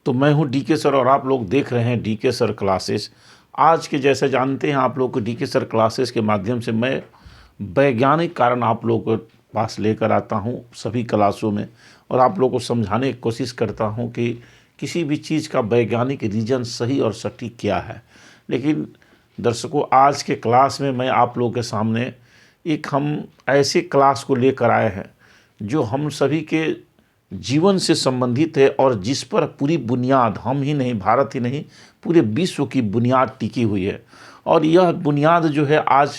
तो मैं हूं डीके सर और आप लोग देख रहे हैं डीके सर क्लासेस। आज के जैसे जानते हैं आप लोग को डीके सर क्लासेस के माध्यम से मैं वैज्ञानिक कारण आप लोगों के पास लेकर आता हूं सभी क्लासों में, और आप लोगों को समझाने की कोशिश करता हूं कि किसी भी चीज़ का वैज्ञानिक रीजन सही और सटीक क्या है। लेकिन दर्शकों, आज के क्लास में मैं आप लोगों के सामने एक हम ऐसे क्लास को लेकर आए हैं जो हम सभी के जीवन से संबंधित है और जिस पर पूरी बुनियाद, हम ही नहीं, भारत ही नहीं, पूरे विश्व की बुनियाद टिकी हुई है। और यह बुनियाद जो है आज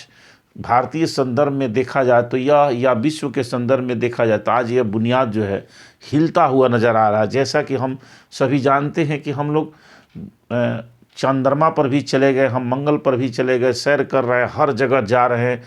भारतीय संदर्भ में देखा जाए तो यह, या विश्व के संदर्भ में देखा जाए तो आज यह बुनियाद जो है हिलता हुआ नज़र आ रहा है। जैसा कि हम सभी जानते हैं कि हम लोग चंद्रमा पर भी चले गए, हम मंगल पर भी चले गए, सैर कर रहे हैं, हर जगह जा रहे हैं,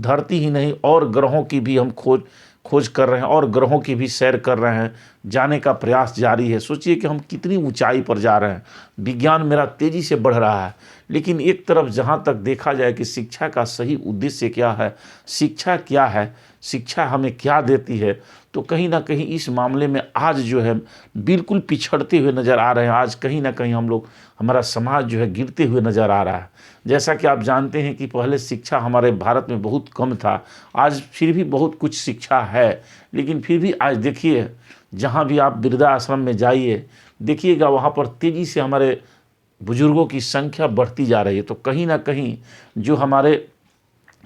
धरती ही नहीं और ग्रहों की भी हम खोज कर रहे हैं और ग्रहों की भी सैर कर रहे हैं, जाने का प्रयास जारी है। सोचिए कि हम कितनी ऊंचाई पर जा रहे हैं, विज्ञान मेरा तेज़ी से बढ़ रहा है। लेकिन एक तरफ जहाँ तक देखा जाए कि शिक्षा का सही उद्देश्य क्या है, शिक्षा क्या है, शिक्षा हमें क्या देती है, तो कहीं ना कहीं इस मामले में आज जो है बिल्कुल पिछड़ते हुए नज़र आ रहे हैं। आज कहीं ना कहीं हम लोग, हमारा समाज जो है गिरते हुए नज़र आ रहा है। जैसा कि आप जानते हैं कि पहले शिक्षा हमारे भारत में बहुत कम था, आज फिर भी बहुत कुछ शिक्षा है। लेकिन फिर भी आज देखिए, जहाँ भी आप वृद्धा आश्रम में जाइए देखिएगा, वहाँ पर तेज़ी से हमारे बुजुर्गों की संख्या बढ़ती जा रही है। तो कहीं ना कहीं जो हमारे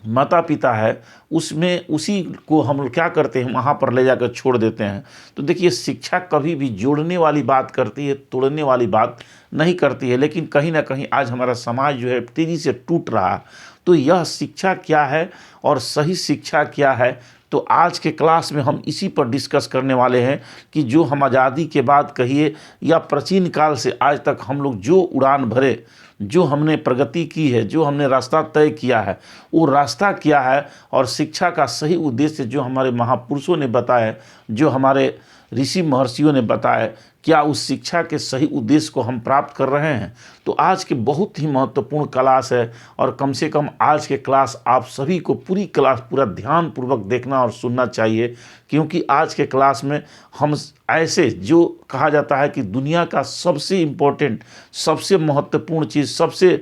माता पिता है उसमें, उसी को हम क्या करते हैं, वहाँ पर ले जाकर छोड़ देते हैं। तो देखिए, शिक्षा कभी भी जोड़ने वाली बात करती है, तोड़ने वाली बात नहीं करती है। लेकिन कहीं ना कहीं आज हमारा समाज जो है तेज़ी से टूट रहा है। तो यह शिक्षा क्या है और सही शिक्षा क्या है, तो आज के क्लास में हम इसी पर डिस्कस करने वाले हैं कि जो हम आज़ादी के बाद कहिए या प्राचीन काल से आज तक हम लोग जो उड़ान भरे, जो हमने प्रगति की है, जो हमने रास्ता तय किया है, वो रास्ता क्या है, और शिक्षा का सही उद्देश्य जो हमारे महापुरुषों ने बताया, जो हमारे ऋषि महर्षियों ने बताया, क्या उस शिक्षा के सही उद्देश्य को हम प्राप्त कर रहे हैं। तो आज के बहुत ही महत्वपूर्ण क्लास है, और कम से कम आज के क्लास आप सभी को पूरी क्लास पूरा ध्यानपूर्वक देखना और सुनना चाहिए। क्योंकि आज के क्लास में हम ऐसे, जो कहा जाता है कि दुनिया का सबसे इम्पोर्टेंट, सबसे महत्वपूर्ण चीज़, सबसे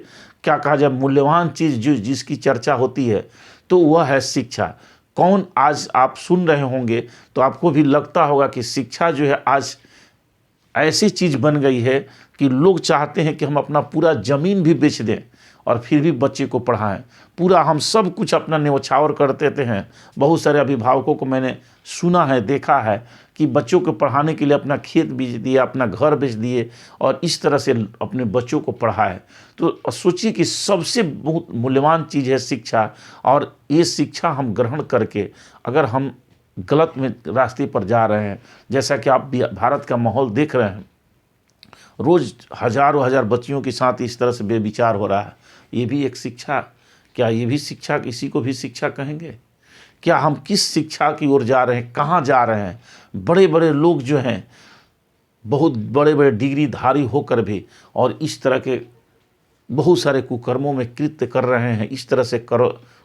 क्या कहा जाए मूल्यवान चीज़ जो जिसकी चर्चा होती है, तो वह है शिक्षा। कौन, आज आप सुन रहे होंगे तो आपको भी लगता होगा कि शिक्षा जो है आज ऐसी चीज़ बन गई है कि लोग चाहते हैं कि हम अपना पूरा ज़मीन भी बेच दें और फिर भी बच्चे को पढ़ाएं। पूरा हम सब कुछ अपना न्यौछावर कर देते हैं। बहुत सारे अभिभावकों को मैंने सुना है, देखा है कि बच्चों को पढ़ाने के लिए अपना खेत बेच दिए, अपना घर बेच दिए और इस तरह से अपने बच्चों को पढ़ाए। तो सोचिए कि सबसे बहुत मूल्यवान चीज़ है शिक्षा, और ये शिक्षा हम ग्रहण करके अगर हम गलत में रास्ते पर जा रहे हैं, जैसा कि आप भारत का माहौल देख रहे हैं, रोज़ हजारों हजार बच्चियों के साथ इस तरह से बेविचार हो रहा है, ये भी एक शिक्षा? क्या ये भी शिक्षा, इसी को भी शिक्षा कहेंगे? क्या हम किस शिक्षा की ओर जा रहे हैं, कहाँ जा रहे हैं? बड़े बड़े लोग जो हैं, बहुत बड़े बड़े डिग्रीधारी होकर भी और इस तरह के बहुत सारे कुकर्मों में कृत्य कर रहे हैं, इस तरह से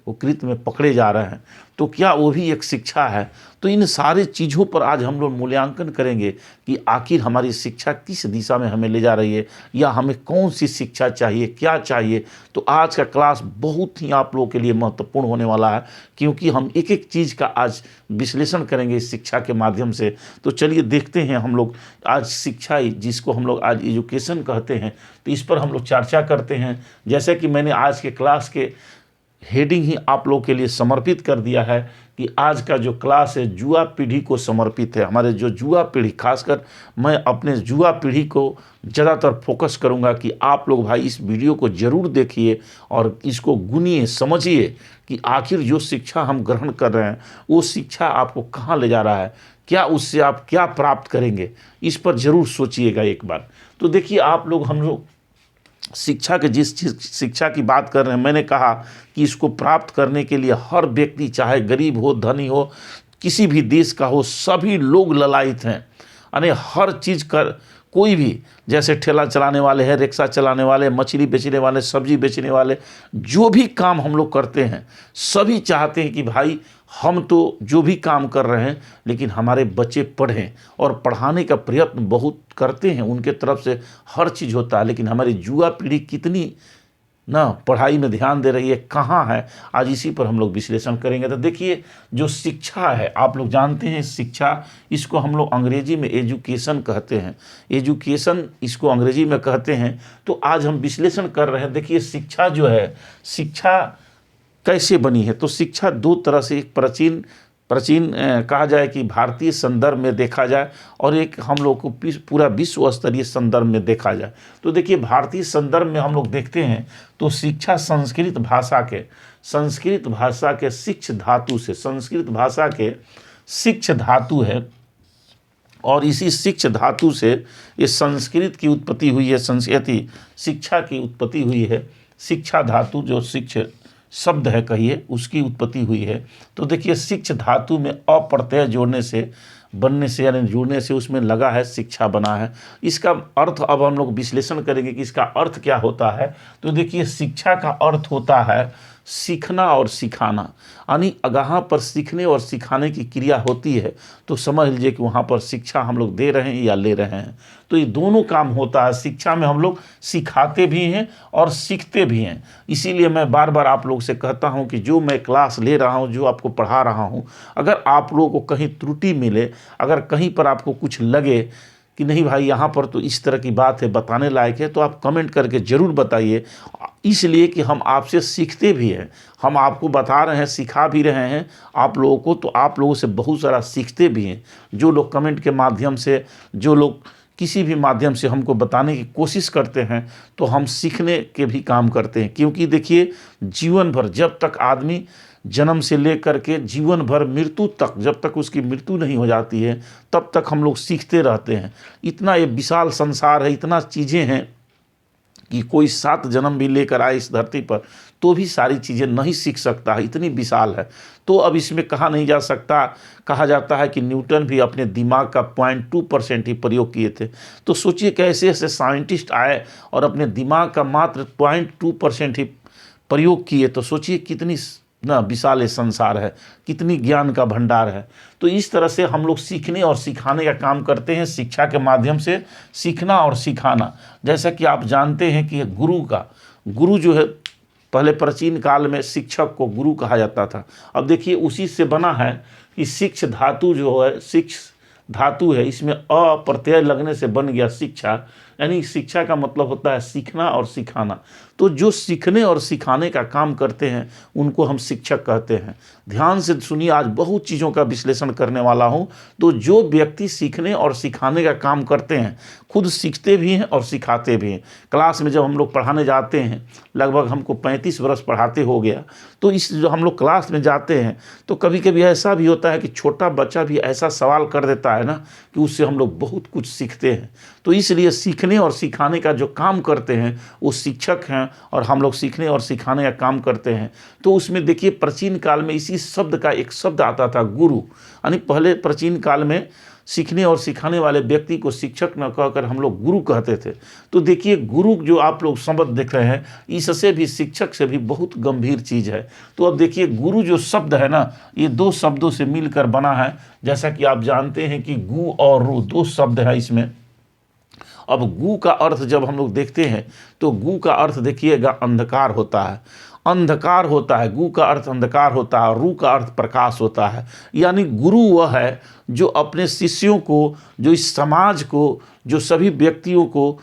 वो कृत्य में पकड़े जा रहे हैं, तो क्या वो भी एक शिक्षा है? तो इन सारे चीज़ों पर आज हम लोग मूल्यांकन करेंगे कि आखिर हमारी शिक्षा किस दिशा में हमें ले जा रही है, या हमें कौन सी शिक्षा चाहिए, क्या चाहिए। तो आज का क्लास बहुत ही आप लोगों के लिए महत्वपूर्ण होने वाला है, क्योंकि हम एक एक चीज़ का आज विश्लेषण करेंगे इस शिक्षा के माध्यम से। तो चलिए देखते हैं हम लोग आज शिक्षा, जिसको हम लोग आज एजुकेशन कहते हैं, तो इस पर हम लोग चर्चा करते हैं। जैसे कि मैंने आज के क्लास के हेडिंग ही आप लोगों के लिए समर्पित कर दिया है कि आज का जो क्लास है युवा पीढ़ी को समर्पित है। हमारे जो युवा पीढ़ी, खासकर मैं अपने युवा पीढ़ी को ज़्यादातर फोकस करूंगा कि आप लोग भाई इस वीडियो को ज़रूर देखिए और इसको गुनिए, समझिए कि आखिर जो शिक्षा हम ग्रहण कर रहे हैं वो शिक्षा आपको कहाँ ले जा रहा है, क्या उससे आप क्या प्राप्त करेंगे, इस पर ज़रूर सोचिएगा एक बार। तो देखिए, आप लोग, हम लोग शिक्षा के जिस शिक्षा की बात कर रहे हैं, मैंने कहा कि इसको प्राप्त करने के लिए हर व्यक्ति, चाहे गरीब हो, धनी हो, किसी भी देश का हो, सभी लोग ललायित हैं। यानी हर चीज़ कर कोई भी, जैसे ठेला चलाने वाले हैं, रिक्शा चलाने वाले, मछली बेचने वाले, सब्जी बेचने वाले, जो भी काम हम लोग करते हैं, सभी चाहते हैं कि भाई हम तो जो भी काम कर रहे हैं लेकिन हमारे बच्चे पढ़ें, और पढ़ाने का प्रयत्न बहुत करते हैं, उनके तरफ से हर चीज़ होता है। लेकिन हमारी युवा पीढ़ी कितनी ना पढ़ाई में ध्यान दे रही है, कहाँ है, आज इसी पर हम लोग विश्लेषण करेंगे। तो देखिए, जो शिक्षा है, आप लोग जानते हैं शिक्षा, इसको हम लोग अंग्रेजी में एजुकेशन कहते हैं, एजुकेशन इसको अंग्रेजी में कहते हैं। तो आज हम विश्लेषण कर रहे हैं। देखिए, शिक्षा जो है, शिक्षा कैसे बनी है। तो शिक्षा दो तरह से, एक प्राचीन कहा जाए कि भारतीय संदर्भ में देखा जाए, और एक हम लोग को पूरा विश्व स्तरीय संदर्भ में देखा जाए। तो देखिए, भारतीय संदर्भ में हम लोग देखते हैं तो शिक्षा संस्कृत भाषा के शिक्ष धातु से, संस्कृत भाषा के शिक्ष धातु है, और इसी शिक्ष धातु से ये संस्कृत की उत्पत्ति हुई है, संस्कृति शिक्षा की उत्पत्ति हुई है। शिक्षा धातु जो शिक्ष शब्द है कहिए, उसकी उत्पत्ति हुई है। तो देखिए, शिक्ष धातु में अप्रत्यय जोड़ने से, बनने से यानी जुड़ने से उसमें लगा है, शिक्षा बना है। इसका अर्थ अब हम लोग विश्लेषण करेंगे कि इसका अर्थ क्या होता है। तो देखिए, शिक्षा का अर्थ होता है सीखना और सिखाना, यानी अगहाँ पर सीखने और सिखाने की क्रिया होती है तो समझ लीजिए कि वहाँ पर शिक्षा हम लोग दे रहे हैं या ले रहे हैं। तो ये दोनों काम होता है। शिक्षा में हम लोग सिखाते भी हैं और सीखते भी हैं। इसीलिए मैं बार बार आप लोग से कहता हूँ कि जो मैं क्लास ले रहा हूँ, जो आपको पढ़ा रहा हूँ, अगर आप लोगों को कहीं त्रुटि मिले, अगर कहीं पर आपको कुछ लगे कि नहीं भाई यहाँ पर तो इस तरह की बात है, बताने लायक है, तो आप कमेंट करके ज़रूर बताइए। इसलिए कि हम आपसे सीखते भी हैं, हम आपको बता रहे हैं, सिखा भी रहे हैं आप लोगों को, तो आप लोगों से बहुत सारा सीखते भी हैं। जो लोग कमेंट के माध्यम से, जो लोग किसी भी माध्यम से हमको बताने की कोशिश करते हैं, तो हम सीखने के भी काम करते हैं। क्योंकि देखिए, जीवन भर जब तक आदमी जन्म से लेकर के जीवन भर मृत्यु तक, जब तक उसकी मृत्यु नहीं हो जाती है, तब तक हम लोग सीखते रहते हैं। इतना ये विशाल संसार है, इतना चीज़ें हैं कि कोई 7 जन्म भी लेकर आए इस धरती पर तो भी सारी चीज़ें नहीं सीख सकता है, इतनी विशाल है। तो अब इसमें कहा नहीं जा सकता, कहा जाता है कि न्यूटन भी अपने दिमाग का 0.2% ही प्रयोग किए थे। तो सोचिए कैसे ऐसे साइंटिस्ट आए और अपने दिमाग का मात्र 0.2% ही प्रयोग किए। तो सोचिए कितनी ना विशाल ये संसार है, कितनी ज्ञान का भंडार है। तो इस तरह से हम लोग सीखने और सिखाने का काम करते हैं, शिक्षा के माध्यम से सीखना और सिखाना। जैसा कि आप जानते हैं कि गुरु जो है, पहले प्राचीन काल में शिक्षक को गुरु कहा जाता था। अब देखिए, उसी से बना है कि शिक्ष धातु जो है, शिक्ष धातु है, इसमें अ प्रत्यय लगने से बन गया शिक्षा, यानी शिक्षा का मतलब होता है सीखना और सिखाना। तो जो सीखने और सिखाने का काम करते हैं उनको हम शिक्षक कहते हैं। ध्यान से सुनिए, आज बहुत चीज़ों का विश्लेषण करने वाला हूँ। तो जो व्यक्ति सीखने और सिखाने का काम करते हैं, खुद सीखते भी हैं और सिखाते भी हैं। क्लास में जब हम लोग पढ़ाने जाते हैं, लगभग हमको 35 वर्ष पढ़ाते हो गया, तो इस जो हम लोग क्लास में जाते हैं तो कभी कभी ऐसा भी होता है कि छोटा बच्चा भी ऐसा सवाल कर देता है ना कि उससे हम लोग बहुत कुछ सीखते हैं। तो इसलिए सीखने और सिखाने का जो काम करते हैं वो शिक्षक हैं, और हम लोग सीखने और सिखाने का काम करते हैं। तो उसमें देखिए, प्राचीन काल में इसी शब्द का एक शब्द आता था गुरु, यानी पहले प्राचीन काल में सीखने और सिखाने वाले व्यक्ति को शिक्षक न कहकर हम लोग गुरु कहते थे। तो देखिए, गुरु जो आप लोग शब्द देख रहे हैं, इससे भी, शिक्षक से भी बहुत गंभीर चीज़ है। तो अब देखिए, गुरु जो शब्द है ना, ये 2 शब्दों से मिलकर बना है। जैसा कि आप जानते हैं कि गु और रु 2 शब्द है इसमें। अब गु का अर्थ जब हम लोग देखते हैं तो गु का अर्थ देखिएगा अंधकार होता है, अंधकार होता है। गु का अर्थ अंधकार होता है, रू का अर्थ प्रकाश होता है। यानी गुरु वह है जो अपने शिष्यों को, जो इस समाज को, जो सभी व्यक्तियों को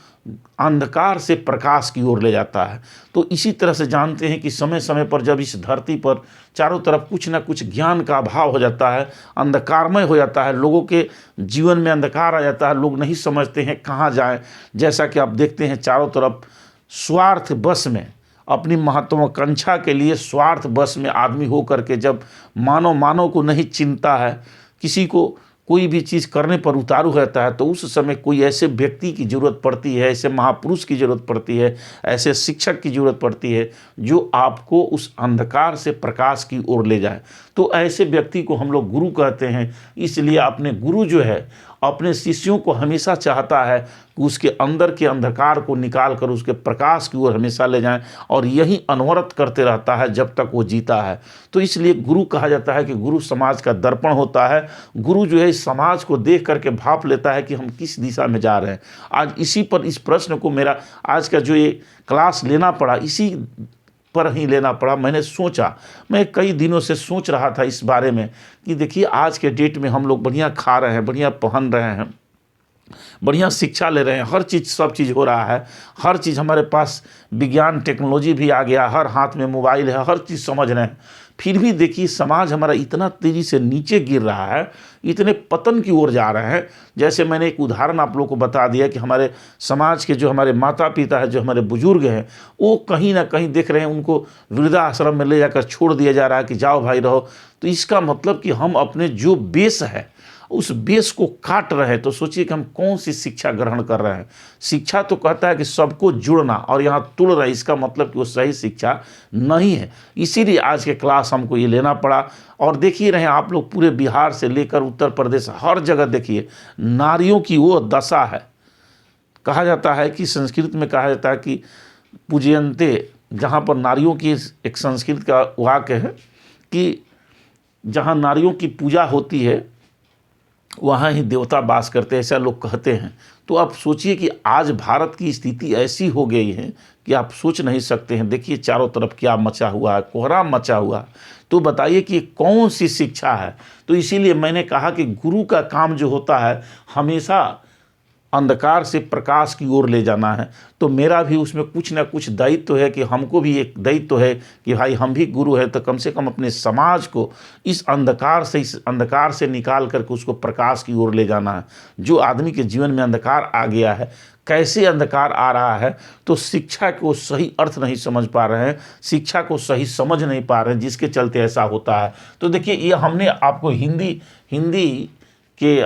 अंधकार से प्रकाश की ओर ले जाता है। तो इसी तरह से जानते हैं कि समय समय पर जब इस धरती पर चारों तरफ कुछ ना कुछ ज्ञान का अभाव हो जाता है, अंधकारमय हो जाता है, लोगों के जीवन में अंधकार आ जाता है, लोग नहीं समझते हैं कहाँ जाएं। जैसा कि आप देखते हैं चारों तरफ स्वार्थ बस में, अपनी महत्वाकांक्षा के लिए स्वार्थ बस में आदमी हो करके जब मानव को नहीं चिंता है, किसी को कोई भी चीज़ करने पर उतारू रहता है, तो उस समय कोई ऐसे व्यक्ति की ज़रूरत पड़ती है, ऐसे महापुरुष की ज़रूरत पड़ती है, ऐसे शिक्षक की ज़रूरत पड़ती है जो आपको उस अंधकार से प्रकाश की ओर ले जाए। तो ऐसे व्यक्ति को हम लोग गुरु कहते हैं। इसलिए अपने गुरु जो है अपने शिष्यों को हमेशा चाहता है कि उसके अंदर के अंधकार को निकाल कर उसके प्रकाश की ओर हमेशा ले जाएं, और यही अनवरत करते रहता है जब तक वो जीता है। तो इसलिए गुरु कहा जाता है कि गुरु समाज का दर्पण होता है। गुरु जो है इस समाज को देख करके भाप लेता है कि हम किस दिशा में जा रहे हैं। आज इसी पर, इस प्रश्न को मेरा आज का जो ये क्लास लेना पड़ा, इसी पर ही लेना पड़ा। मैंने सोचा, मैं कई दिनों से सोच रहा था इस बारे में कि देखिए आज के डेट में हम लोग बढ़िया खा रहे हैं, बढ़िया पहन रहे हैं, बढ़िया शिक्षा ले रहे हैं, हर चीज़ सब चीज़ हो रहा है, हर चीज़ हमारे पास विज्ञान टेक्नोलॉजी भी आ गया, हर हाथ में मोबाइल है, हर चीज़ समझ रहे हैं। फिर भी देखिए समाज हमारा इतना तेज़ी से नीचे गिर रहा है, इतने पतन की ओर जा रहे हैं। जैसे मैंने एक उदाहरण आप लोगों को बता दिया कि हमारे समाज के जो हमारे माता पिता हैं, जो हमारे बुजुर्ग हैं, वो कहीं ना कहीं देख रहे हैं उनको वृद्धाश्रम में ले जाकर छोड़ दिया जा रहा है कि जाओ भाई रहो। तो इसका मतलब कि हम अपने जो बेस है उस बेस को काट रहे हैं। तो सोचिए कि हम कौन सी शिक्षा ग्रहण कर रहे हैं। शिक्षा तो कहता है कि सबको जुड़ना, और यहाँ तुड़ रहा है, इसका मतलब कि वो सही शिक्षा नहीं है। इसीलिए आज के क्लास हमको ये लेना पड़ा। और देखिए रहे आप लोग, पूरे बिहार से लेकर उत्तर प्रदेश, हर जगह देखिए नारियों की वो दशा है। कहा जाता है कि संस्कृत में कहा जाता है कि पूजयन्ते, जहाँ पर नारियों की एक संस्कृत का वाक्य है कि जहाँ नारियों की पूजा होती है वहाँ ही देवता वास करते हैं, ऐसा लोग कहते हैं। तो आप सोचिए कि आज भारत की स्थिति ऐसी हो गई है कि आप सोच नहीं सकते हैं। देखिए चारों तरफ क्या मचा हुआ है, कोहराम मचा हुआ है। तो बताइए कि कौन सी शिक्षा है। तो इसीलिए मैंने कहा कि गुरु का काम जो होता है हमेशा अंधकार से प्रकाश की ओर ले जाना है। तो मेरा भी उसमें कुछ ना कुछ दायित्व है कि हमको भी एक दायित्व है कि भाई हम भी गुरु हैं, तो कम से कम अपने समाज को इस अंधकार से निकाल करके उसको प्रकाश की ओर ले जाना है। जो आदमी के जीवन में अंधकार आ गया है, कैसे अंधकार आ रहा है, तो शिक्षा को सही अर्थ नहीं समझ पा रहे हैं, शिक्षा को सही समझ नहीं पा रहे हैं, जिसके चलते ऐसा होता है। तो देखिए ये हमने आपको हिंदी के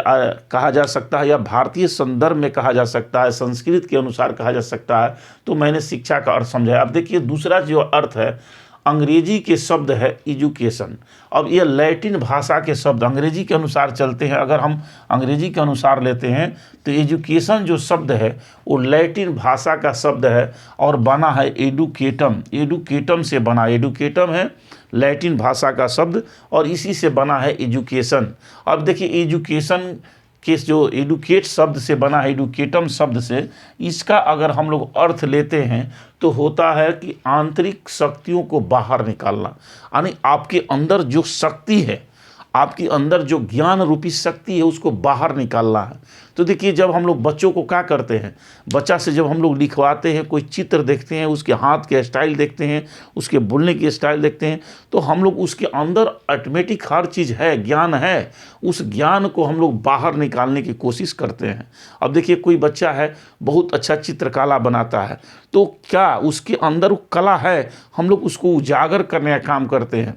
कहा जा सकता है, या भारतीय संदर्भ में कहा जा सकता है, संस्कृत के अनुसार कहा जा सकता है। तो मैंने शिक्षा का अर्थ समझाया। अब देखिए दूसरा जो अर्थ है, अंग्रेजी के शब्द है एजुकेशन। अब ये लैटिन भाषा के शब्द अंग्रेजी के अनुसार चलते हैं। अगर हम अंग्रेजी के अनुसार लेते हैं तो एजुकेशन जो शब्द है वो लैटिन भाषा का शब्द है और बना है एडुकेटम। एडुकेटम से बना, एडुकेटम है लैटिन भाषा का शब्द और इसी से बना है एजुकेशन। अब देखिए एजुकेशन के जो एडुकेट शब्द से बना है, एडुकेटम शब्द से, इसका अगर हम लोग अर्थ लेते हैं तो होता है कि आंतरिक शक्तियों को बाहर निकालना। यानी आपके अंदर जो शक्ति है, आपके अंदर जो ज्ञान रूपी शक्ति है, उसको बाहर निकालना है। तो देखिए जब हम लोग बच्चों को क्या करते हैं, बच्चा से जब हम लोग लिखवाते हैं, कोई चित्र देखते हैं, उसके हाथ के स्टाइल देखते हैं, उसके बोलने की स्टाइल देखते हैं, तो हम लोग उसके अंदर ऑटोमेटिक हर चीज़ है, ज्ञान है, उस ज्ञान को हम लोग बाहर निकालने की कोशिश करते हैं। अब देखिए कोई बच्चा है बहुत अच्छा चित्रकला बनाता है, तो क्या उसके अंदर वो कला है, हम लोग उसको उजागर करने का काम करते हैं।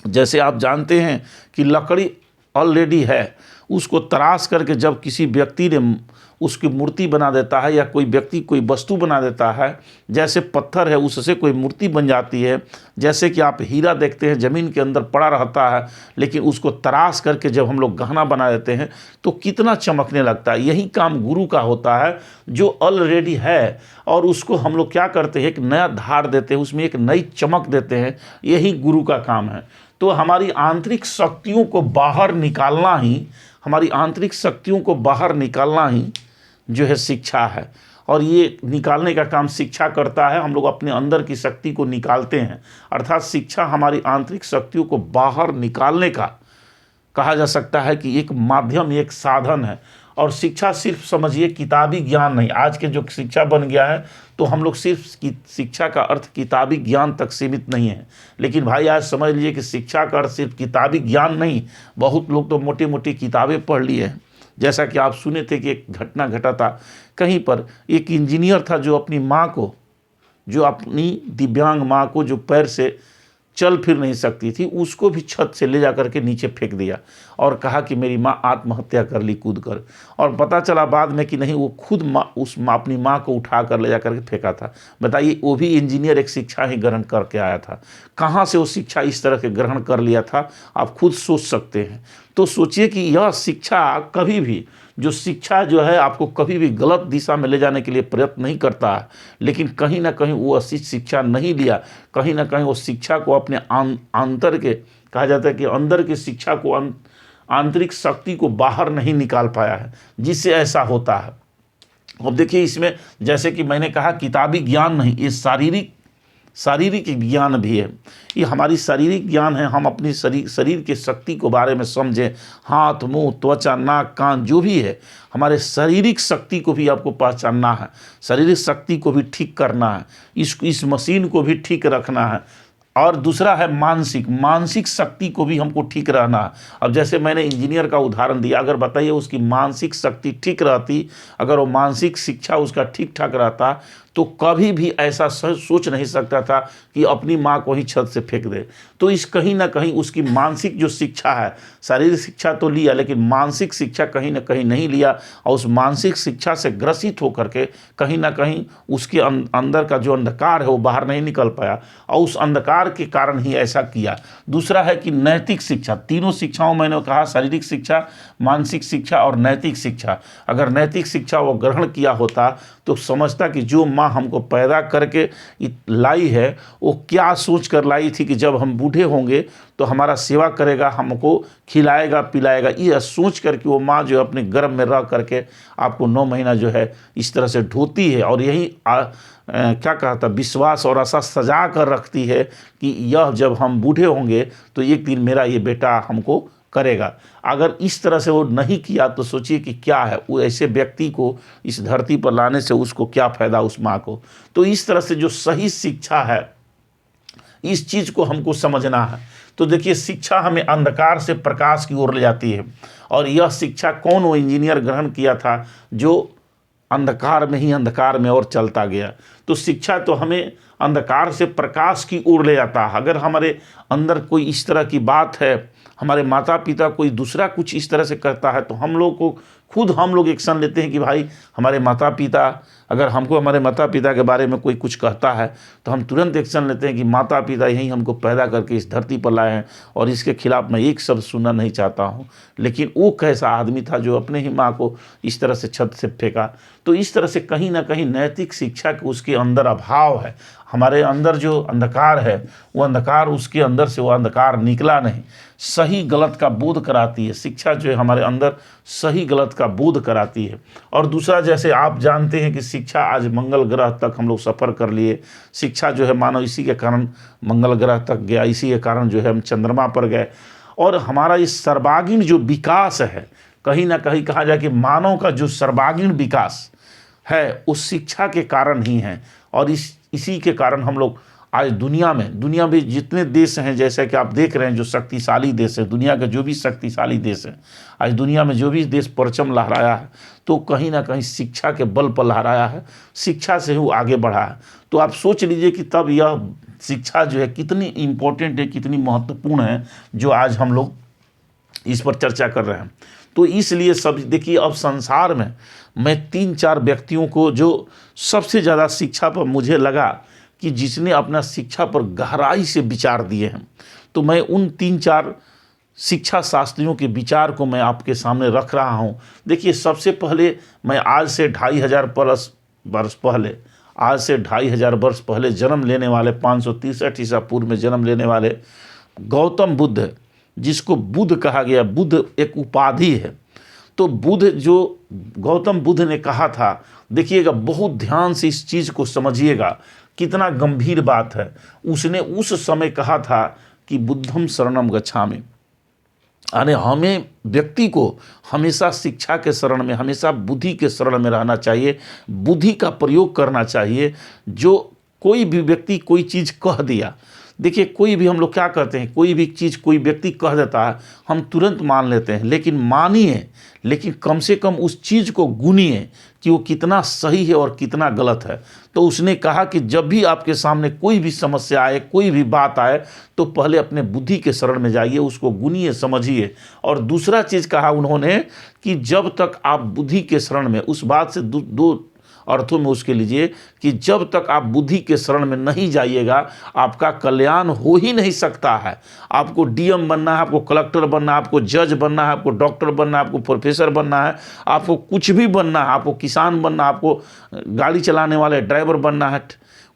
जैसे आप जानते हैं कि लकड़ी ऑलरेडी है, उसको तराश करके जब किसी व्यक्ति ने उसकी मूर्ति बना देता है, या कोई व्यक्ति कोई वस्तु बना देता है, जैसे पत्थर है उससे कोई मूर्ति बन जाती है। जैसे कि आप हीरा देखते हैं ज़मीन के अंदर पड़ा रहता है, लेकिन उसको तराश करके जब हम लोग गहना बना देते हैं तो कितना चमकने लगता है। यही काम गुरु का होता है, जो ऑलरेडी है और उसको हम लोग क्या करते हैं, एक नया धार देते हैं, उसमें एक नई चमक देते हैं। यही गुरु का काम है। तो हमारी आंतरिक शक्तियों को बाहर निकालना ही, हमारी आंतरिक शक्तियों को बाहर निकालना ही जो है शिक्षा है। और ये निकालने का काम शिक्षा करता है। हम लोग अपने अंदर की शक्ति को निकालते हैं, अर्थात शिक्षा हमारी आंतरिक शक्तियों को बाहर निकालने का कहा जा सकता है कि एक माध्यम, एक साधन है। और शिक्षा सिर्फ समझिए किताबी ज्ञान नहीं। आज के जो शिक्षा बन गया है तो हम लोग सिर्फ शिक्षा का अर्थ किताबी ज्ञान तक सीमित नहीं है। लेकिन भाई आज समझ लीजिए कि शिक्षा का अर्थ सिर्फ किताबी ज्ञान नहीं। बहुत लोग तो मोटी मोटी किताबें पढ़ लिए हैं। जैसा कि आप सुने थे कि एक घटना घटा था कहीं पर, एक इंजीनियर था जो अपनी माँ को, जो अपनी दिव्यांग माँ को, जो पैर से चल फिर नहीं सकती थी, उसको भी छत से ले जा करके नीचे फेंक दिया और कहा कि मेरी माँ आत्महत्या कर ली कूद कर। और पता चला बाद में कि नहीं, वो खुद अपनी माँ को उठा कर ले जा करके फेंका था। बताइए, वो भी इंजीनियर एक शिक्षा ही ग्रहण करके आया था। कहाँ से वो शिक्षा इस तरह के ग्रहण कर लिया था, आप खुद सोच सकते हैं। तो सोचिए कि यह शिक्षा कभी भी जो शिक्षा जो है आपको कभी भी गलत दिशा में ले जाने के लिए प्रयत्न नहीं करता है, लेकिन कहीं ना कहीं वो शिक्षा नहीं लिया, कहीं ना कहीं वो शिक्षा को अपने अंतर के, कहा जाता है कि अंदर की शिक्षा को, आंतरिक शक्ति को बाहर नहीं निकाल पाया है, जिससे ऐसा होता है। अब देखिए इसमें जैसे कि मैंने कहा किताबी ज्ञान नहीं, ये शारीरिक ज्ञान भी है। ये हमारी शारीरिक ज्ञान है, हम अपनी शरीर के शक्ति को बारे में समझें। हाथ, मुंह, त्वचा, नाक, कान जो भी है, हमारे शारीरिक शक्ति को भी आपको पहचानना है, शारीरिक शक्ति को भी ठीक करना है, इस मशीन को भी ठीक रखना है। और दूसरा है मानसिक शक्ति को भी हमको ठीक रहना है। अब जैसे मैंने इंजीनियर का उदाहरण दिया, अगर बताइए उसकी मानसिक शक्ति ठीक रहती, अगर वो मानसिक शिक्षा उसका ठीक ठाक रहता, तो कभी भी ऐसा सोच नहीं सकता था कि अपनी माँ को ही छत से फेंक दे। तो इस कहीं ना कहीं उसकी मानसिक जो शिक्षा है, शारीरिक शिक्षा तो लिया लेकिन मानसिक शिक्षा कहीं ना कहीं नहीं लिया, और उस मानसिक शिक्षा से ग्रसित होकर के कहीं ना कहीं उसके अंदर का जो अंधकार है वो बाहर नहीं निकल पाया, और उस अंधकार के कारण ही ऐसा किया। दूसरा है कि नैतिक शिक्षा, तीनों शिक्षाओं मैंने कहा, शारीरिक शिक्षा, मानसिक शिक्षा और नैतिक शिक्षा। अगर नैतिक शिक्षा वो ग्रहण किया होता तो समझता कि जो माँ हमको पैदा करके लाई है वो क्या सोच कर लाई थी कि जब हम बूढ़े होंगे तो हमारा सेवा करेगा, हमको खिलाएगा पिलाएगा। ये सोच करके वो माँ जो अपने गर्भ में रह करके आपको 9 महीना जो है इस तरह से ढोती है, और यही क्या कहता विश्वास और आशा सजा कर रखती है कि यह जब हम बूढ़े होंगे तो एक दिन मेरा ये बेटा हमको करेगा। अगर इस तरह से वो नहीं किया तो सोचिए कि क्या है, वो ऐसे व्यक्ति को इस धरती पर लाने से उसको क्या फ़ायदा उस माँ को। तो इस तरह से जो सही शिक्षा है, इस चीज़ को हमको समझना है। तो देखिए शिक्षा हमें अंधकार से प्रकाश की ओर ले जाती है, और यह शिक्षा कौन वो इंजीनियर ग्रहण किया था जो अंधकार में ही अंधकार में और चलता गया। तो शिक्षा तो हमें अंधकार से प्रकाश की ओर ले जाता है। अगर हमारे अंदर कोई इस तरह की बात है, हमारे माता पिता कोई दूसरा कुछ इस तरह से करता है, तो हम लोग एक्शन लेते हैं कि भाई हमारे माता पिता, अगर हमको हमारे माता पिता के बारे में कोई कुछ कहता है तो हम तुरंत एक्शन लेते हैं कि माता पिता यही हमको पैदा करके इस धरती पर लाए हैं और इसके खिलाफ मैं एक शब्द सुनना नहीं चाहता हूँ। लेकिन वो कैसा आदमी था जो अपने ही माँ को इस तरह से छत से फेंका। तो इस तरह से कहीं ना कहीं नैतिक शिक्षा के उसके अंदर अभाव है। हमारे अंदर जो अंधकार है वो अंधकार, उसके अंदर से वो अंधकार निकला नहीं। सही गलत का बोध कराती है शिक्षा, जो है हमारे अंदर सही गलत का बोध कराती है। और दूसरा, जैसे आप जानते हैं कि शिक्षा आज मंगल ग्रह तक हम लोग सफ़र कर लिए। शिक्षा जो है मानव इसी के कारण मंगल ग्रह तक गया, इसी के कारण जो है हम चंद्रमा पर गए। और हमारा ये सर्वांगीण जो विकास है, कहीं ना कहीं कहा जाए कि मानव का जो सर्वांगीण विकास है उस शिक्षा के कारण ही है। और इसी के कारण हम लोग आज दुनिया में जितने देश हैं, जैसे कि आप देख रहे हैं जो शक्तिशाली देश है, दुनिया का जो भी शक्तिशाली देश है, आज दुनिया में जो भी देश परचम लहराया है तो कहीं ना कहीं शिक्षा के बल पर लहराया है, शिक्षा से ही वो आगे बढ़ा है। तो आप सोच लीजिए कि तब यह शिक्षा जो है कितनी इम्पोर्टेंट है, कितनी महत्वपूर्ण है, जो आज हम लोग इस पर चर्चा कर रहे हैं। तो इसलिए सब देखिए, अब संसार में मैं 3-4 व्यक्तियों को जो सबसे ज़्यादा शिक्षा पर मुझे लगा कि जिसने अपना शिक्षा पर गहराई से विचार दिए हैं, तो मैं उन 3-4 शिक्षा शास्त्रियों के विचार को मैं आपके सामने रख रहा हूं। देखिए, सबसे पहले मैं आज से 2500 वर्ष पहले, आज से 2500 वर्ष पहले जन्म लेने वाले, 563 ईसा पूर्व में जन्म लेने वाले गौतम बुद्ध, जिसको बुद्ध कहा गया, बुद्ध एक उपाधि है। तो बुद्ध, जो गौतम बुद्ध ने कहा था, देखिएगा बहुत ध्यान से इस चीज़ को समझिएगा, कितना गंभीर बात है। उसने उस समय कहा था कि बुद्धम शरणम गच्छामि, यानी हमें व्यक्ति को हमेशा शिक्षा के शरण में, हमेशा बुद्धि के शरण में रहना चाहिए, बुद्धि का प्रयोग करना चाहिए। जो कोई भी व्यक्ति कोई चीज़ कह दिया, देखिए कोई भी हम लोग क्या करते हैं, कोई भी चीज़ कोई व्यक्ति कह देता है हम तुरंत मान लेते हैं, लेकिन मानिए, लेकिन कम से कम उस चीज़ को गुनिए कि वो कितना सही है और कितना गलत है। तो उसने कहा कि जब भी आपके सामने कोई भी समस्या आए, कोई भी बात आए, तो पहले अपने बुद्धि के शरण में जाइए, उसको गुनिए, समझिए। और दूसरा चीज़ कहा उन्होंने कि जब तक आप बुद्धि के शरण में, उस बात से दो अर्थों में उसके लीजिए कि जब तक आप बुद्धि के शरण में नहीं जाइएगा आपका कल्याण हो ही नहीं सकता है। आपको डीएम बनना है, आपको कलेक्टर बनना है, आपको जज बनना है, आपको डॉक्टर बनना है, आपको प्रोफेसर बनना है, आपको कुछ भी बनना है, आपको किसान बनना है, आपको गाड़ी चलाने वाले ड्राइवर बनना है,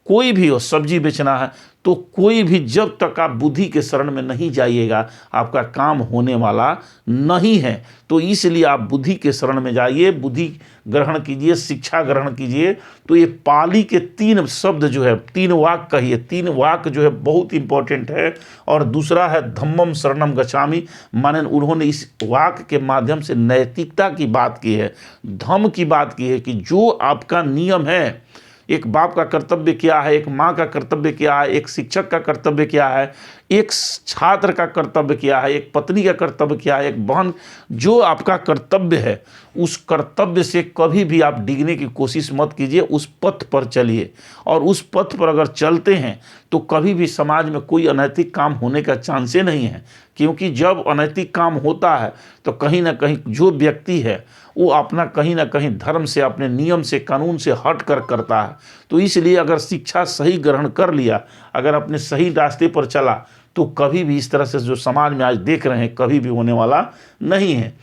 कोई भी हो, सब्जी बेचना है, तो कोई भी जब तक आप बुद्धि के शरण में नहीं जाइएगा आपका काम होने वाला नहीं है। तो इसलिए आप बुद्धि के शरण में जाइए, बुद्धि ग्रहण कीजिए, शिक्षा ग्रहण कीजिए। तो ये पाली के 3 शब्द जो है, 3 वाक्य कहिए, 3 वाक्य जो है बहुत इंपॉर्टेंट है। और दूसरा है धम्मम शरणम गच्छामि, माने उन्होंने इस वाक्य के माध्यम से नैतिकता की बात की है, धम्म की बात की है कि जो आपका नियम है, एक बाप का कर्तव्य क्या है, एक माँ का कर्तव्य क्या है, एक शिक्षक का कर्तव्य क्या है, एक छात्र का कर्तव्य क्या है, एक पत्नी का कर्तव्य क्या है, एक बहन, जो आपका कर्तव्य है उस कर्तव्य से कभी भी आप डिगने की कोशिश मत कीजिए, उस पथ पर चलिए। और उस पथ पर अगर चलते हैं तो कभी भी समाज में कोई अनैतिक काम होने का चांस नहीं है, क्योंकि जब अनैतिक काम होता है तो कहीं ना कहीं जो व्यक्ति है वो अपना कहीं ना कहीं धर्म से, अपने नियम से, कानून से हट कर करता है। तो इसलिए अगर शिक्षा सही ग्रहण कर लिया, अगर अपने सही रास्ते पर चला, तो कभी भी इस तरह से जो समाज में आज देख रहे हैं कभी भी होने वाला नहीं है।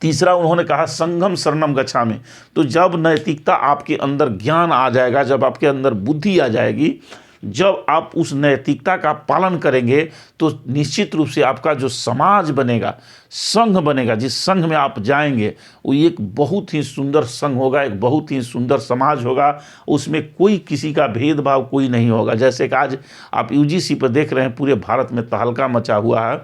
तीसरा उन्होंने कहा संघम शरणम गच्छामि। तो जब नैतिकता आपके अंदर ज्ञान आ जाएगा, जब आपके अंदर बुद्धि आ जाएगी, जब आप उस नैतिकता का पालन करेंगे तो निश्चित रूप से आपका जो समाज बनेगा, संघ बनेगा, जिस संघ में आप जाएंगे वो एक बहुत ही सुंदर संघ होगा, एक बहुत ही सुंदर समाज होगा। उसमें कोई किसी का भेदभाव कोई नहीं होगा। जैसे कि आज आप यूजीसी पर देख रहे हैं पूरे भारत में तहलका मचा हुआ है।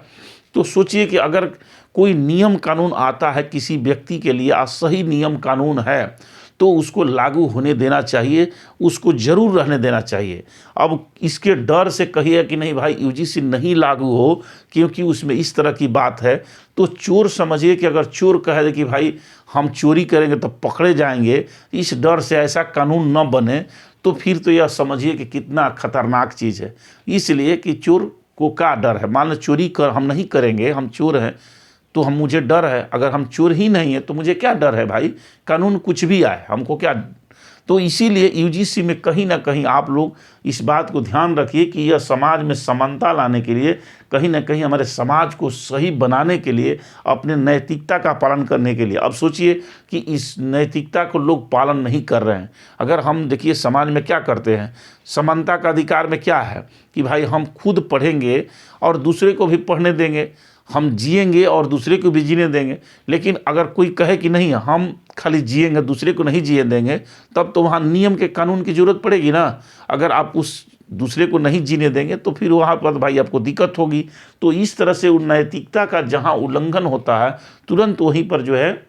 तो सोचिए कि अगर कोई नियम कानून आता है किसी व्यक्ति के लिए, सही नियम कानून है तो उसको लागू होने देना चाहिए, उसको जरूर रहने देना चाहिए। अब इसके डर से कहिए कि नहीं भाई यूजीसी नहीं लागू हो क्योंकि उसमें इस तरह की बात है, तो चोर समझिए कि अगर चोर कहे दे कि भाई हम चोरी करेंगे तो पकड़े जाएंगे, इस डर से ऐसा कानून न बने, तो फिर तो यह समझिए कि कितना खतरनाक चीज़ है। इसलिए कि चोर को क्या डर है, मान लो चोरी कर हम नहीं करेंगे, हम चोर हैं तो हम, मुझे डर है, अगर हम चोर ही नहीं है तो मुझे क्या डर है भाई, कानून कुछ भी आए हमको क्या। तो इसीलिए यूजीसी में कहीं ना कहीं आप लोग इस बात को ध्यान रखिए कि यह समाज में समानता लाने के लिए, कहीं ना कहीं हमारे समाज को सही बनाने के लिए, अपने नैतिकता का पालन करने के लिए। अब सोचिए कि इस नैतिकता को लोग पालन नहीं कर रहे हैं। अगर हम देखिए समाज में क्या करते हैं, समानता का अधिकार में क्या है कि भाई हम खुद पढ़ेंगे और दूसरे को भी पढ़ने देंगे, हम जिएंगे और दूसरे को भी जीने देंगे। लेकिन अगर कोई कहे कि नहीं हम खाली जिएंगे दूसरे को नहीं जिए देंगे, तब तो वहाँ नियम के कानून की ज़रूरत पड़ेगी ना। अगर आप उस दूसरे को नहीं जीने देंगे तो फिर वहाँ पर भाई आपको दिक्कत होगी। तो इस तरह से नैतिकता का जहाँ उल्लंघन होता है तुरंत वहीं पर जो है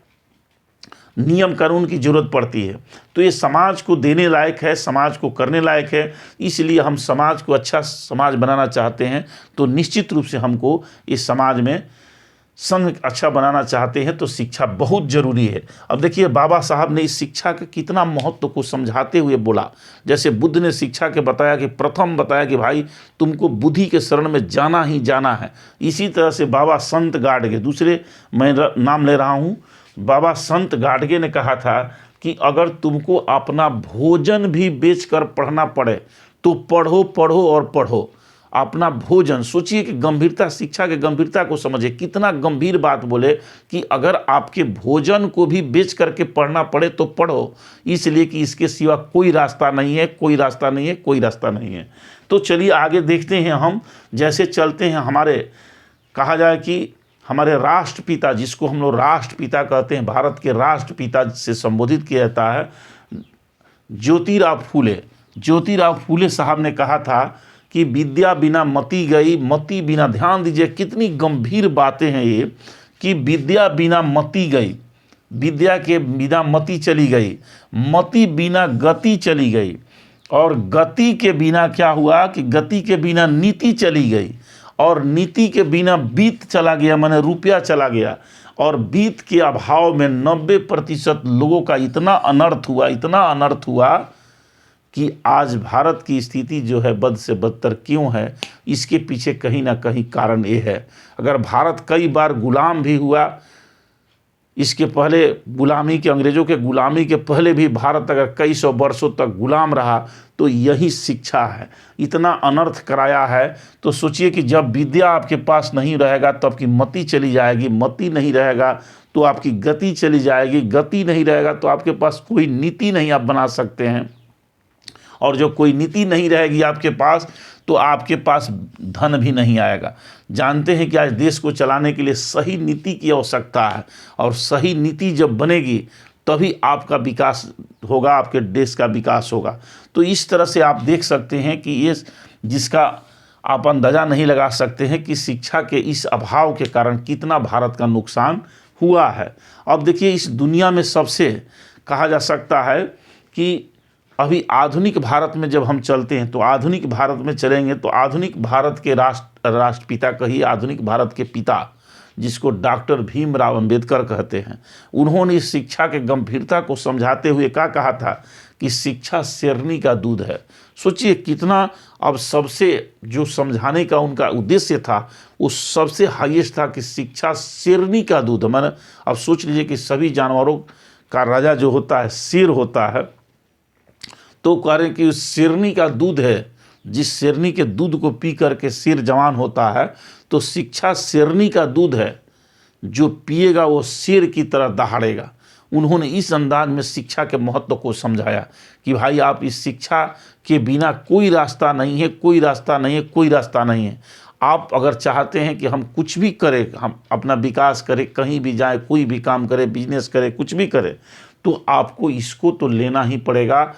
नियम कानून की जरूरत पड़ती है। तो ये समाज को देने लायक है, समाज को करने लायक है। इसलिए हम समाज को अच्छा समाज बनाना चाहते हैं तो निश्चित रूप से हमको इस समाज में संघ अच्छा बनाना चाहते हैं तो शिक्षा बहुत ज़रूरी है। अब देखिए बाबा साहब ने इस शिक्षा के कितना महत्व को समझाते हुए बोला। जैसे बुद्ध ने शिक्षा के बताया कि प्रथम बताया कि भाई तुमको बुद्धि के शरण में जाना ही जाना है। इसी तरह से बाबा संत गाडगे, दूसरे मैं नाम ले रहा हूँ, बाबा संत गाडगे ने कहा था कि अगर तुमको अपना भोजन भी बेचकर पढ़ना पड़े तो पढ़ो, पढ़ो और पढ़ो। अपना भोजन, सोचिए कि गंभीरता, शिक्षा के गंभीरता को समझिए, कितना गंभीर बात बोले कि अगर आपके भोजन को भी बेच करके पढ़ना पड़े तो पढ़ो, इसलिए कि इसके सिवा कोई रास्ता नहीं है, कोई रास्ता नहीं है, कोई रास्ता नहीं है। तो चलिए आगे देखते हैं हम, जैसे चलते हैं हमारे, कहा जाए कि हमारे राष्ट्रपिता, जिसको हम लोग राष्ट्रपिता कहते हैं, भारत के राष्ट्रपिता से संबोधित किया जाता है, ज्योतिराव फूले। ज्योतिराव फूले साहब ने कहा था कि विद्या बिना मति गई, मति बिना, ध्यान दीजिए कितनी गंभीर बातें हैं ये, कि विद्या बिना मति गई, विद्या के बिना मति चली गई, मति बिना गति चली गई, और गति के बिना क्या हुआ कि गति के बिना नीति चली गई, और नीति के बिना वित्त चला गया, माने रुपया चला गया, और वित्त के अभाव में 90% लोगों का इतना अनर्थ हुआ, इतना अनर्थ हुआ कि आज भारत की स्थिति जो है बद से बदतर क्यों है, इसके पीछे कहीं ना कहीं कारण ये है। अगर भारत कई बार गुलाम भी हुआ, इसके पहले गुलामी के, अंग्रेज़ों के गुलामी के पहले भी भारत अगर कई सौ वर्षों तक गुलाम रहा तो यही शिक्षा है। इतना अनर्थ कराया है। तो सोचिए कि जब विद्या आपके पास नहीं रहेगा तो आपकी मति चली जाएगी, मति नहीं रहेगा तो आपकी गति चली जाएगी, गति नहीं रहेगा तो आपके पास कोई नीति नहीं आप बना सकते हैं, और जो कोई नीति नहीं रहेगी आपके पास तो आपके पास धन भी नहीं आएगा। जानते हैं कि आज देश को चलाने के लिए सही नीति की आवश्यकता है, और सही नीति जब बनेगी तभी आपका विकास होगा, आपके देश का विकास होगा। तो इस तरह से आप देख सकते हैं कि ये जिसका आप अंदाज़ा नहीं लगा सकते हैं कि शिक्षा के इस अभाव के कारण कितना भारत का नुकसान हुआ है। अब देखिए, इस दुनिया में सबसे कहा जा सकता है कि अभी आधुनिक भारत में जब हम चलते हैं तो आधुनिक भारत में चलेंगे तो आधुनिक भारत के राष्ट्रपिता कहिए, आधुनिक भारत के पिता जिसको डॉक्टर भीमराव अंबेडकर कहते हैं, उन्होंने इस शिक्षा के गंभीरता को समझाते हुए क्या कहा था कि शिक्षा शेरनी का दूध है। सोचिए कितना, अब सबसे जो समझाने का उनका उद्देश्य था वो सबसे हाईएस्ट था कि शिक्षा शेरनी का दूध है। मैंने अब सोच लीजिए कि सभी जानवरों का राजा जो होता है शेर होता है, तो कह रहे हैं कि उस शेरनी का दूध है, जिस शेरनी के दूध को पी करके शेर जवान होता है, तो शिक्षा शेरनी का दूध है, जो पिएगा वो शेर की तरह दहाड़ेगा। उन्होंने इस अंदाज में शिक्षा के महत्व को समझाया कि भाई आप इस शिक्षा के बिना कोई रास्ता नहीं है, कोई रास्ता नहीं है, कोई रास्ता नहीं है। आप अगर चाहते हैं कि हम कुछ भी करें, हम अपना विकास करें, कहीं भी जाएं, कोई भी काम करें, बिजनेस करें, कुछ भी करें, तो आपको इसको तो लेना ही पड़ेगा।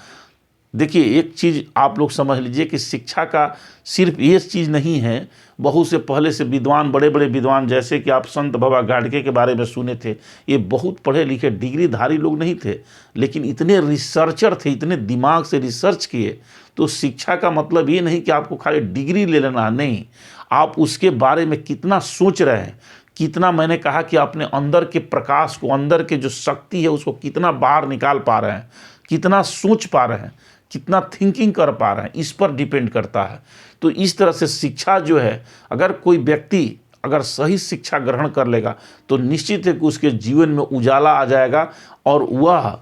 देखिए, एक चीज़ आप लोग समझ लीजिए कि शिक्षा का सिर्फ ये चीज़ नहीं है। बहुत से पहले से विद्वान, बड़े बड़े विद्वान, जैसे कि आप संत बाबा गाडगे के बारे में सुने थे, ये बहुत पढ़े लिखे डिग्रीधारी लोग नहीं थे, लेकिन इतने रिसर्चर थे, इतने दिमाग से रिसर्च किए। तो शिक्षा का मतलब ये नहीं कि आपको खाली डिग्री ले लेना, नहीं, आप उसके बारे में कितना सोच रहे हैं, कितना, मैंने कहा कि अपने अंदर के प्रकाश को, अंदर के जो शक्ति है उसको कितना बाहर निकाल पा रहे हैं, कितना सोच पा रहे हैं, कितना थिंकिंग कर पा रहे हैं, इस पर डिपेंड करता है। तो इस तरह से शिक्षा जो है, अगर कोई व्यक्ति अगर सही शिक्षा ग्रहण कर लेगा तो निश्चित है कि उसके जीवन में उजाला आ जाएगा, और वह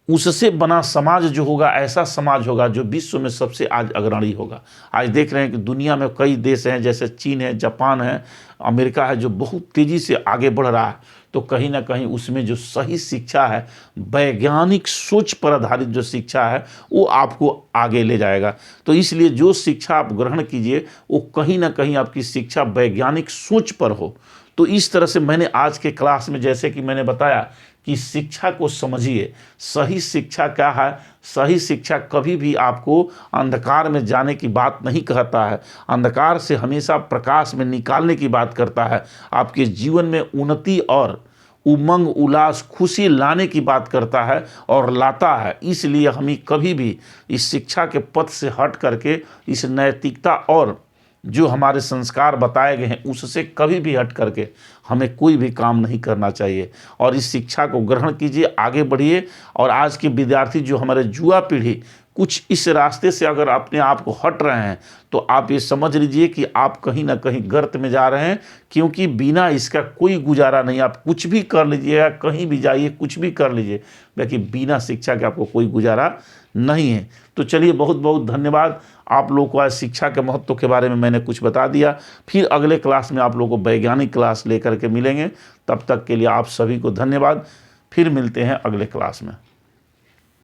उससे बना समाज जो होगा, ऐसा समाज होगा जो विश्व में सबसे आज अग्रणी होगा। आज देख रहे हैं कि दुनिया में कई देश हैं, जैसे चीन है, जापान है, अमेरिका है, जो बहुत तेज़ी से आगे बढ़ रहा है। तो कहीं ना कहीं उसमें जो सही शिक्षा है, वैज्ञानिक सोच पर आधारित जो शिक्षा है, वो आपको आगे ले जाएगा। तो इसलिए जो शिक्षा आप ग्रहण कीजिए वो कहीं ना कहीं आपकी शिक्षा वैज्ञानिक सोच पर हो। तो इस तरह से मैंने आज के क्लास में, जैसे कि मैंने बताया कि शिक्षा को समझिए। सही शिक्षा क्या है? सही शिक्षा कभी भी आपको अंधकार में जाने की बात नहीं कहता है, अंधकार से हमेशा प्रकाश में निकालने की बात करता है, आपके जीवन में उन्नति और उमंग, उल्लास, खुशी लाने की बात करता है और लाता है। इसलिए हमें कभी भी इस शिक्षा के पथ से हट करके इस नैतिकता और जो हमारे संस्कार बताए गए हैं उससे कभी भी हट करके हमें कोई भी काम नहीं करना चाहिए। और इस शिक्षा को ग्रहण कीजिए, आगे बढ़िए। और आज के विद्यार्थी, जो हमारे युवा पीढ़ी, कुछ इस रास्ते से अगर अपने आप को हट रहे हैं तो आप ये समझ लीजिए कि आप कहीं ना कहीं गर्त में जा रहे हैं, क्योंकि बिना इसका कोई गुजारा नहीं। आप कुछ भी कर लीजिएगा, कहीं भी जाइए, कुछ भी कर लीजिए, लेकिन बिना शिक्षा के आपको कोई गुजारा नहीं है। तो चलिए, बहुत बहुत धन्यवाद। आप लोगों को आज शिक्षा के महत्व के बारे में मैंने कुछ बता दिया। फिर अगले क्लास में आप लोगों को वैज्ञानिक क्लास लेकर के मिलेंगे। तब तक के लिए आप सभी को धन्यवाद। फिर मिलते हैं अगले क्लास में।